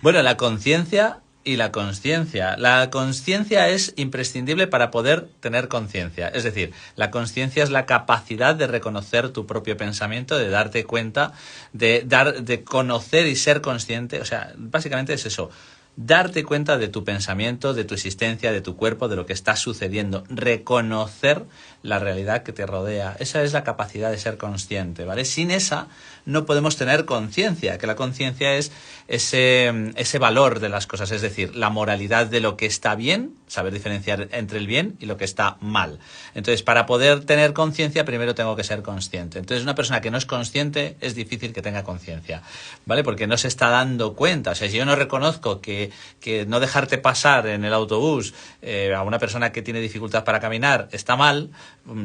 Bueno, la conciencia y la consciencia. La consciencia es imprescindible para poder tener conciencia. Es decir, la consciencia es la capacidad de reconocer tu propio pensamiento, de darte cuenta, de conocer y ser consciente. O sea, básicamente es eso. Darte cuenta de tu pensamiento, de tu existencia, de tu cuerpo, de lo que está sucediendo. Reconocer la realidad que te rodea. Esa es la capacidad de ser consciente, ¿vale? Sin esa no podemos tener conciencia, que la conciencia es ese valor de las cosas, es decir, la moralidad de lo que está bien, saber diferenciar entre el bien y lo que está mal. Entonces, para poder tener conciencia, primero tengo que ser consciente. Entonces, una persona que no es consciente es difícil que tenga conciencia, ¿vale? Porque no se está dando cuenta. O sea, si yo no reconozco que no dejarte pasar en el autobús a una persona que tiene dificultad para caminar está mal,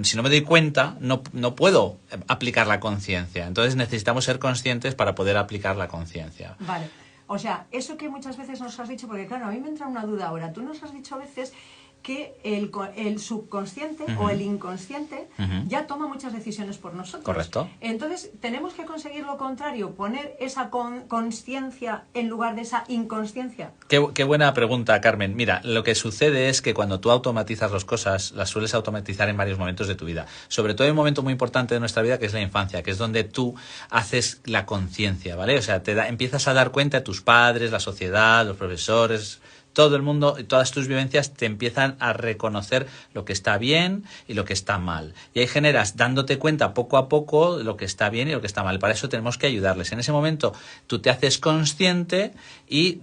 si no me doy cuenta, no puedo aplicar la conciencia. Entonces necesitamos ser conscientes para poder aplicar la conciencia. Vale. O sea, eso que muchas veces nos has dicho, porque claro, a mí me entra una duda ahora. Tú nos has dicho a veces que el subconsciente o el inconsciente ya toma muchas decisiones por nosotros. Correcto. Entonces, tenemos que conseguir lo contrario, poner esa consciencia en lugar de esa inconsciencia. Qué buena pregunta, Carmen. Mira, lo que sucede es que cuando tú automatizas las cosas, las sueles automatizar en varios momentos de tu vida. Sobre todo hay un momento muy importante de nuestra vida que es la infancia, que es donde tú haces la conciencia, ¿vale? O sea, empiezas a dar cuenta a tus padres, la sociedad, los profesores, todo el mundo y todas tus vivencias te empiezan a reconocer lo que está bien y lo que está mal. Y ahí generas, dándote cuenta poco a poco, lo que está bien y lo que está mal. Para eso tenemos que ayudarles. En ese momento tú te haces consciente y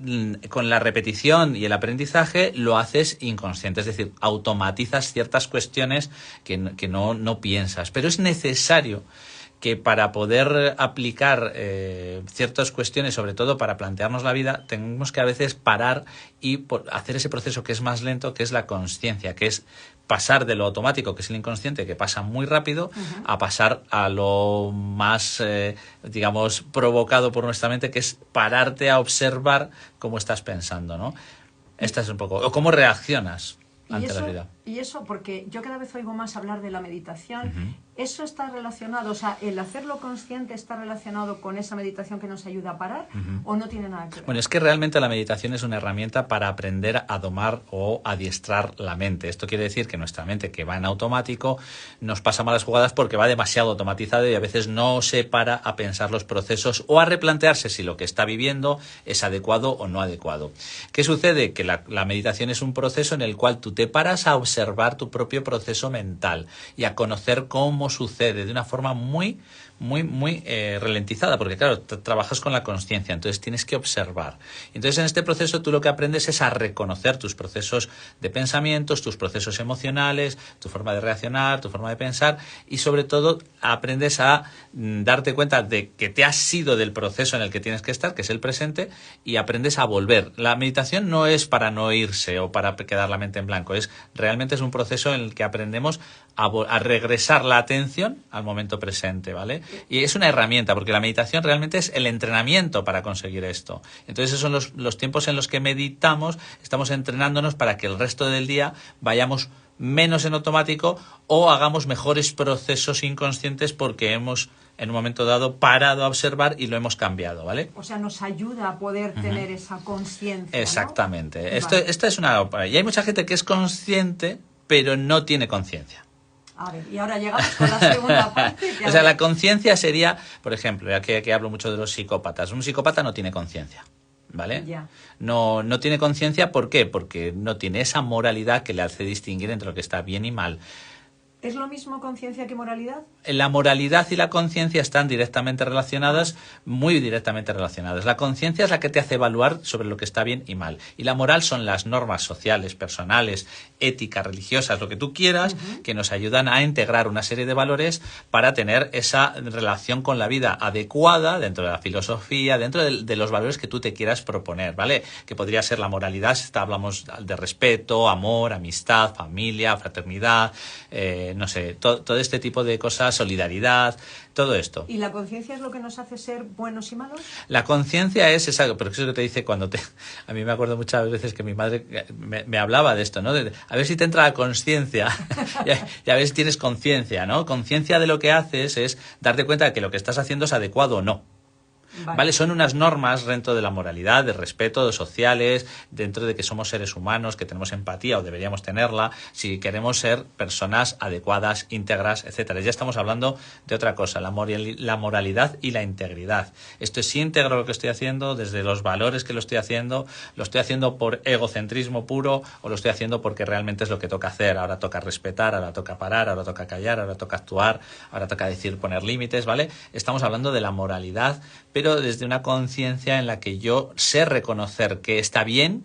con la repetición y el aprendizaje lo haces inconsciente. Es decir, automatizas ciertas cuestiones que no piensas. Pero es necesario que para poder aplicar ciertas cuestiones, sobre todo para plantearnos la vida, tenemos que a veces parar y hacer ese proceso que es más lento, que es la consciencia, que es pasar de lo automático, que es el inconsciente, que pasa muy rápido, a pasar a lo más, digamos, provocado por nuestra mente, que es pararte a observar cómo estás pensando, ¿no? Esta es un poco... o cómo reaccionas ante la vida. Y eso, porque yo cada vez oigo más hablar de la meditación, ¿eso está relacionado, o sea, el hacerlo consciente está relacionado con esa meditación que nos ayuda a parar o no tiene nada que ver? Bueno, es que realmente la meditación es una herramienta para aprender a domar o adiestrar la mente. Esto quiere decir que nuestra mente, que va en automático, nos pasa malas jugadas porque va demasiado automatizada y a veces no se para a pensar los procesos o a replantearse si lo que está viviendo es adecuado o no adecuado. ¿Qué sucede? Que la meditación es un proceso en el cual tú te paras a observar tu propio proceso mental y a conocer cómo sucede de una forma muy ralentizada, porque claro, trabajas con la consciencia, entonces tienes que observar. Entonces en este proceso tú lo que aprendes es a reconocer tus procesos de pensamientos, tus procesos emocionales, tu forma de reaccionar, tu forma de pensar y sobre todo aprendes a darte cuenta de que te has ido del proceso en el que tienes que estar, que es el presente, y aprendes a volver. La meditación no es para no irse o para quedar la mente en blanco, realmente es un proceso en el que aprendemos a regresar la atención al momento presente, ¿vale? Y es una herramienta, porque la meditación realmente es el entrenamiento para conseguir esto. Entonces esos son los tiempos en los que meditamos, estamos entrenándonos para que el resto del día vayamos menos en automático o hagamos mejores procesos inconscientes porque hemos en un momento dado parado a observar y lo hemos cambiado, ¿vale? O sea, nos ayuda a poder tener esa conciencia, ¿no? Exactamente. Vale. Esta es una... Y hay mucha gente que es consciente pero no tiene conciencia. A ver, y ahora llegamos con la segunda parte. O sea, la conciencia sería, por ejemplo, ya que hablo mucho de los psicópatas. Un psicópata no tiene conciencia, ¿vale? Ya. No tiene conciencia, ¿por qué? Porque no tiene esa moralidad que le hace distinguir entre lo que está bien y mal. ¿Es lo mismo conciencia que moralidad? La moralidad y la conciencia están directamente relacionadas, muy directamente relacionadas. La conciencia es la que te hace evaluar sobre lo que está bien y mal. Y la moral son las normas sociales, personales, éticas, religiosas, lo que tú quieras, que nos ayudan a integrar una serie de valores para tener esa relación con la vida adecuada dentro de la filosofía, dentro de los valores que tú te quieras proponer, ¿vale? Que podría ser la moralidad, hablamos de respeto, amor, amistad, familia, fraternidad, no sé, todo este tipo de cosas, solidaridad, todo esto. ¿Y la conciencia es lo que nos hace ser buenos y malos? La conciencia es esa, pero eso es lo que te dice cuando a mí me acuerdo muchas veces que mi madre me hablaba de esto, ¿no? A ver si te entra la conciencia y a ver si tienes conciencia, ¿no? Conciencia de lo que haces es darte cuenta de que lo que estás haciendo es adecuado o no. ¿vale? Son unas normas dentro de la moralidad, de respeto, de sociales, dentro de que somos seres humanos, que tenemos empatía o deberíamos tenerla, si queremos ser personas adecuadas, íntegras, etcétera. Ya estamos hablando de otra cosa, la moralidad y la integridad. Esto es íntegro lo que estoy haciendo, desde los valores que lo estoy haciendo por egocentrismo puro o lo estoy haciendo porque realmente es lo que toca hacer. Ahora toca respetar, ahora toca parar, ahora toca callar, ahora toca actuar, ahora toca decir, poner límites, ¿vale? Estamos hablando de la moralidad, pero desde una conciencia en la que yo sé reconocer que está bien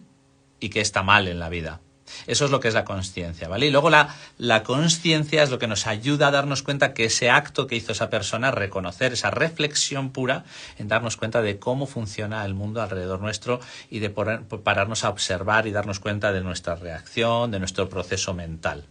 y que está mal en la vida. Eso es lo que es la consciencia, ¿vale? Y luego la consciencia es lo que nos ayuda a darnos cuenta que ese acto que hizo esa persona, reconocer esa reflexión pura en darnos cuenta de cómo funciona el mundo alrededor nuestro y de pararnos a observar y darnos cuenta de nuestra reacción, de nuestro proceso mental.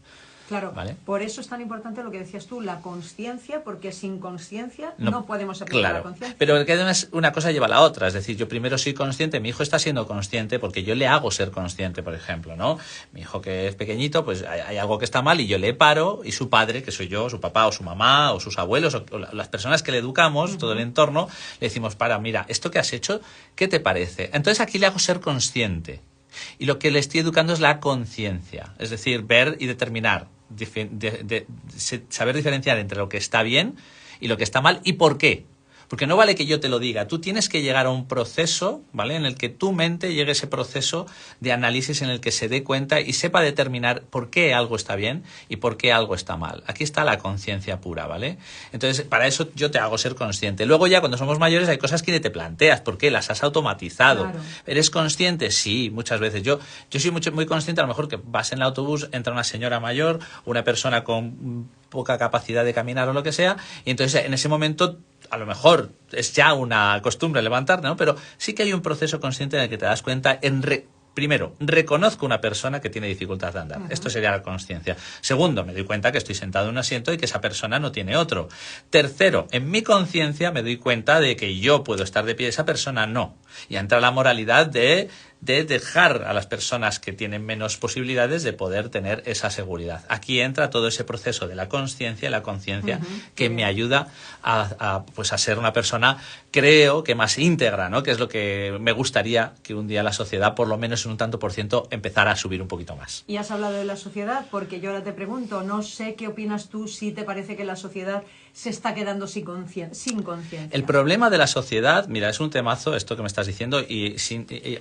Claro, ¿vale? Por eso es tan importante lo que decías tú, la consciencia, porque sin consciencia no podemos aplicar la conciencia. Pero que además una cosa lleva a la otra, es decir, yo primero soy consciente, mi hijo está siendo consciente porque yo le hago ser consciente, por ejemplo, ¿no? Mi hijo que es pequeñito, pues hay algo que está mal y yo le paro y su padre, que soy yo, su papá o su mamá o sus abuelos o las personas que le educamos, todo el entorno, le decimos, mira, esto que has hecho, ¿qué te parece? Entonces aquí le hago ser consciente y lo que le estoy educando es la conciencia, es decir, ver y determinar, saber diferenciar entre lo que está bien y lo que está mal y por qué. Porque no vale que yo te lo diga, tú tienes que llegar a un proceso, ¿vale? En el que tu mente llegue a ese proceso de análisis en el que se dé cuenta y sepa determinar por qué algo está bien y por qué algo está mal. Aquí está la conciencia pura, ¿vale? Entonces, para eso yo te hago ser consciente. Luego ya cuando somos mayores hay cosas que te planteas, ¿por qué? Las has automatizado. Claro. ¿Eres consciente? Sí, muchas veces. Yo soy muy consciente, a lo mejor que vas en el autobús, entra una señora mayor, una persona con poca capacidad de caminar o lo que sea, y entonces en ese momento a lo mejor es ya una costumbre levantarte, ¿no? Pero sí que hay un proceso consciente en el que te das cuenta primero, reconozco una persona que tiene dificultad de andar. Esto sería la consciencia. Segundo, me doy cuenta que estoy sentado en un asiento y que esa persona no tiene otro. Tercero, en mi conciencia me doy cuenta de que yo puedo estar de pie y esa persona no. Y entra la moralidad de dejar a las personas que tienen menos posibilidades de poder tener esa seguridad. Aquí entra todo ese proceso de la conciencia y la conciencia que me ayuda a ser una persona, creo que más íntegra, ¿no? Que es lo que me gustaría que un día la sociedad, por lo menos en un tanto por ciento, empezara a subir un poquito más. Y has hablado de la sociedad, porque yo ahora te pregunto, no sé qué opinas tú, si te parece que la sociedad se está quedando sin conciencia. El problema de la sociedad, mira, es un temazo esto que me estás diciendo y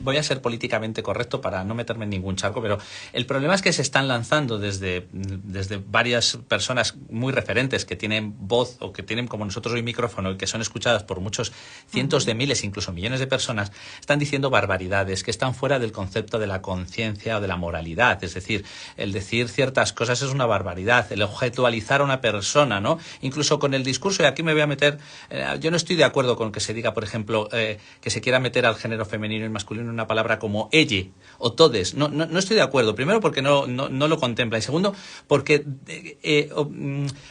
voy a ser políticamente correcto para no meterme en ningún charco, pero el problema es que se están lanzando desde varias personas muy referentes que tienen voz o que tienen como nosotros hoy micrófono y que son escuchadas por muchos cientos de miles, incluso millones de personas, están diciendo barbaridades que están fuera del concepto de la conciencia o de la moralidad. Es decir, el decir ciertas cosas es una barbaridad, el objetualizar a una persona, ¿no? Incluso con el discurso, y aquí me voy a meter, yo no estoy de acuerdo con que se diga, por ejemplo, que se quiera meter al género femenino y masculino en una palabra como ella o todes. No estoy de acuerdo. Primero, porque no lo contempla. Y segundo, porque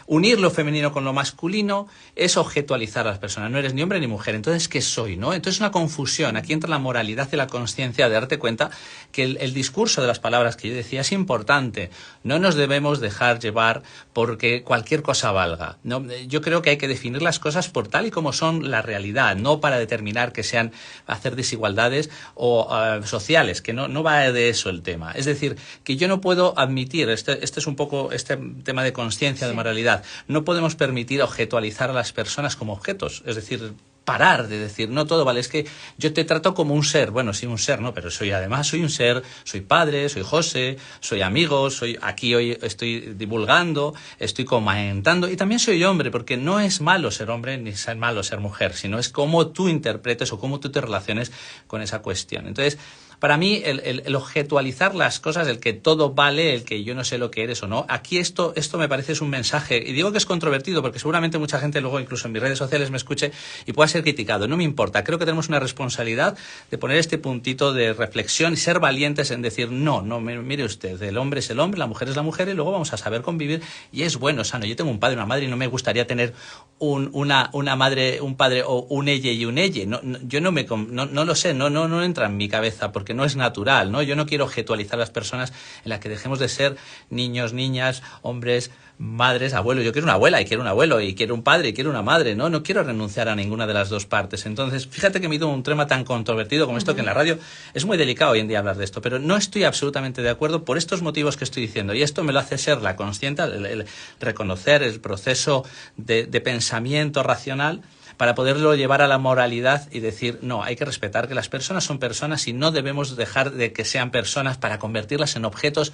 unir lo femenino con lo masculino es objetualizar a las personas. No eres ni hombre ni mujer. Entonces, ¿qué soy? ¿No? Entonces, es una confusión. Aquí entra la moralidad y la conciencia de darte cuenta que el discurso de las palabras que yo decía es importante. No nos debemos dejar llevar porque cualquier cosa valga. No, yo creo que hay que definir las cosas por tal y como son la realidad, no para determinar que sean hacer desigualdades o sociales, que no va de eso el tema. Es decir, que yo no puedo admitir, este es un poco este tema de conciencia, de moralidad, no podemos permitir objetualizar a las personas como objetos, es decir, parar de decir, no todo vale, es que yo te trato como un ser, bueno, sí, un ser, ¿no? Pero soy un ser, soy padre, soy José, soy amigo, aquí hoy estoy divulgando, estoy comentando y también soy hombre, porque no es malo ser hombre ni es malo ser mujer, sino es cómo tú interpretes o cómo tú te relaciones con esa cuestión. Entonces, para mí, el objetualizar las cosas, el que todo vale, el que yo no sé lo que eres o no, aquí esto me parece es un mensaje, y digo que es controvertido porque seguramente mucha gente luego incluso en mis redes sociales me escuche y pueda ser criticado, no me importa, creo que tenemos una responsabilidad de poner este puntito de reflexión y ser valientes en decir, no, mire usted, el hombre es el hombre, la mujer es la mujer y luego vamos a saber convivir y es bueno, sano. Yo tengo un padre y una madre y no me gustaría tener una madre, un padre o un ella y un ella, yo no lo sé, no entra en mi cabeza porque porque no es natural, ¿no? Yo no quiero objetualizar a las personas en las que dejemos de ser niños, niñas, hombres, madres, abuelos. Yo quiero una abuela y quiero un abuelo y quiero un padre y quiero una madre, ¿no? No quiero renunciar a ninguna de las dos partes. Entonces, fíjate que me he ido un tema tan controvertido como esto, que en la radio es muy delicado hoy en día hablar de esto, pero no estoy absolutamente de acuerdo por estos motivos que estoy diciendo. Y esto me lo hace ser la consciente, el reconocer el proceso de pensamiento racional, para poderlo llevar a la moralidad y decir, no, hay que respetar que las personas son personas y no debemos dejar de que sean personas para convertirlas en objetos,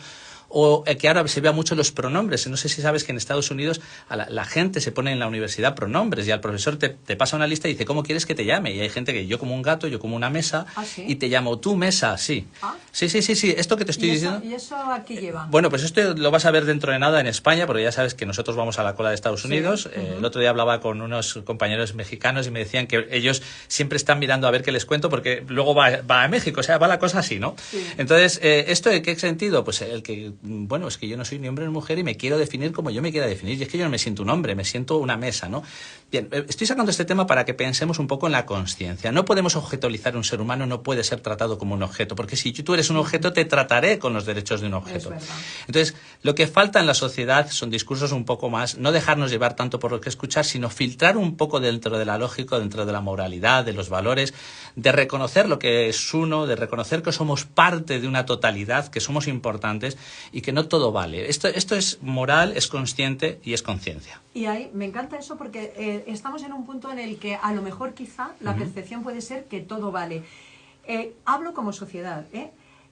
o que ahora se vea mucho los pronombres. No sé si sabes que en Estados Unidos la gente se pone en la universidad pronombres y al profesor te pasa una lista y dice, ¿cómo quieres que te llame? Y hay gente que yo como un gato, yo como una mesa, ¿sí? Y te llamo tú mesa, sí. ¿Ah? Sí, esto que te estoy diciendo. ¿Y eso a qué lleva? Bueno, pues esto lo vas a ver dentro de nada en España, porque ya sabes que nosotros vamos a la cola de Estados Unidos. El otro día hablaba con unos compañeros mexicanos y me decían que ellos siempre están mirando a ver qué les cuento, porque luego va a México, o sea, va la cosa así, ¿no? Sí. Entonces, ¿esto de qué sentido? Pues el que, bueno, es que yo no soy ni hombre ni mujer y me quiero definir como yo me quiera definir. Y es que yo no me siento un hombre, me siento una mesa, ¿no? Bien, estoy sacando este tema para que pensemos un poco en la consciencia. No podemos objetualizar un ser humano, no puede ser tratado como un objeto, porque si tú eres un objeto, te trataré con los derechos de un objeto. Es verdad. Entonces, lo que falta en la sociedad son discursos un poco más, no dejarnos llevar tanto por lo que escuchar, sino filtrar un poco dentro de la lógica, dentro de la moralidad, de los valores, de reconocer lo que es uno, de reconocer que somos parte de una totalidad, que somos importantes y que no todo vale. Esto es moral, es consciente y es conciencia. Y ahí me encanta eso porque estamos en un punto en el que a lo mejor quizá la percepción puede ser que todo vale. Hablo como sociedad,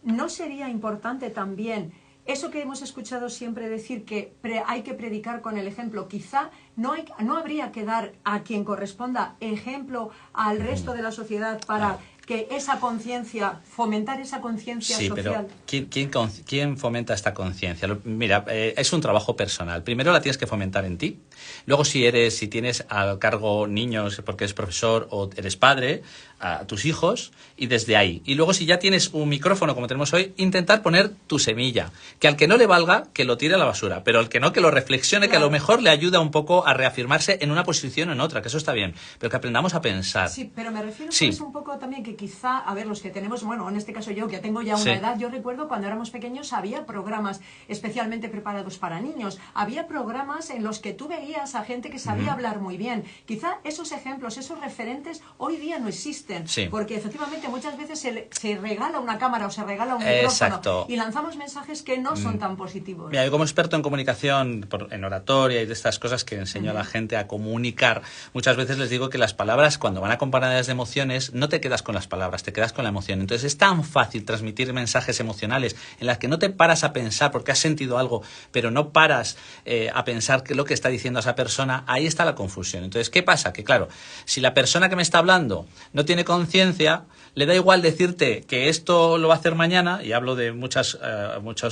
¿no sería importante también eso que hemos escuchado siempre decir que hay que predicar con el ejemplo? Quizá no habría que dar a quien corresponda ejemplo al resto de la sociedad para que esa conciencia, fomentar esa conciencia social. Pero ¿quién fomenta esta conciencia? Mira, es un trabajo personal. Primero la tienes que fomentar en ti. Luego, si tienes al cargo niños porque eres profesor o eres padre, a tus hijos, y desde ahí. Y luego, si ya tienes un micrófono como tenemos hoy, intentar poner tu semilla. Que al que no le valga, que lo tire a la basura. Pero al que no, que lo reflexione, que a lo mejor le ayuda un poco a reafirmarse en una posición o en otra, que eso está bien. Pero que aprendamos a pensar. Sí, pero me refiero pues un poco también que quizá, a ver, los que tenemos, bueno, en este caso yo, que tengo ya una edad, yo recuerdo cuando éramos pequeños había programas especialmente preparados para niños. Había programas en los que tú veías a gente que sabía hablar muy bien. Quizá esos ejemplos, esos referentes, hoy día no existen. Porque efectivamente muchas veces se regala una cámara o se regala un micrófono y lanzamos mensajes que no son tan positivos. Mira, yo como experto en comunicación, en oratoria y de estas cosas que enseño a la gente a comunicar, muchas veces les digo que las palabras, cuando van acompañadas de emociones, no te quedas con las palabras, te quedas con la emoción. Entonces es tan fácil transmitir mensajes emocionales en las que no te paras a pensar porque has sentido algo, pero no paras a pensar qué es lo que está diciendo esa persona. Ahí está la confusión. Entonces, ¿qué pasa? Que claro, si la persona que me está hablando no tiene conciencia, le da igual decirte que esto lo va a hacer mañana, y hablo de muchos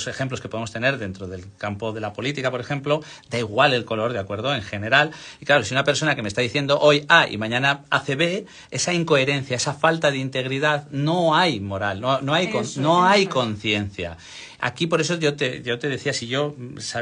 ejemplos que podemos tener dentro del campo de la política, por ejemplo, da igual el color, ¿de acuerdo? En general. Y claro, si una persona que me está diciendo hoy A y mañana hace B, esa incoherencia, esa falta de integridad, no hay moral, no hay conciencia. Aquí, por eso yo te decía, si yo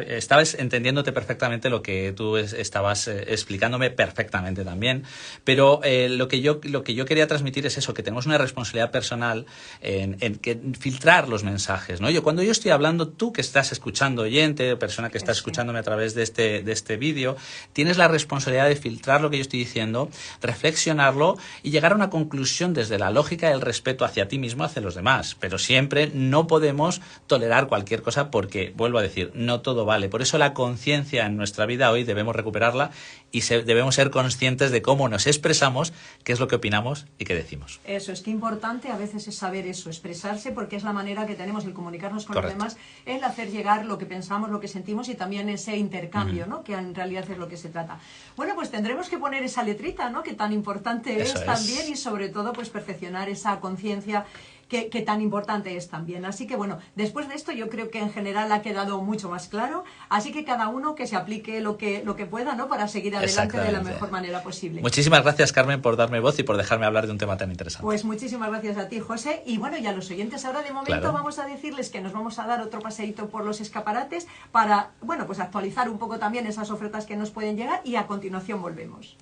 estabas entendiéndote perfectamente lo que tú estabas explicándome perfectamente también, pero lo que yo quería transmitir es eso, que tenemos una responsabilidad personal en filtrar los mensajes, ¿no? Cuando yo estoy hablando, tú que estás escuchando, oyente, persona que está escuchándome a través de este vídeo, tienes la responsabilidad de filtrar lo que yo estoy diciendo, reflexionarlo y llegar a una conclusión desde la lógica del respeto hacia ti mismo, hacia los demás. Pero siempre no podemos tolerar cualquier cosa porque, vuelvo a decir, no todo vale. Por eso la conciencia en nuestra vida hoy debemos recuperarla y debemos ser conscientes de cómo nos expresamos, qué es lo que opinamos y qué decimos. Eso, es que importante a veces es saber eso, expresarse, porque es la manera que tenemos el comunicarnos con los demás, el hacer llegar lo que pensamos, lo que sentimos y también ese intercambio, ¿no? Que en realidad es lo que se trata. Bueno, pues tendremos que poner esa letrita, ¿no? Que tan importante es también, y sobre todo pues perfeccionar esa conciencia que tan importante es también. Así que bueno, después de esto yo creo que en general ha quedado mucho más claro, así que cada uno que se aplique lo que pueda, ¿no? Para seguir adelante de la mejor manera posible. Muchísimas gracias, Carmen, por darme voz y por dejarme hablar de un tema tan interesante. Pues muchísimas gracias a ti, José, y bueno, y a los oyentes ahora de momento vamos a decirles que nos vamos a dar otro paseíto por los escaparates para, bueno, pues actualizar un poco también esas ofertas que nos pueden llegar, y a continuación volvemos.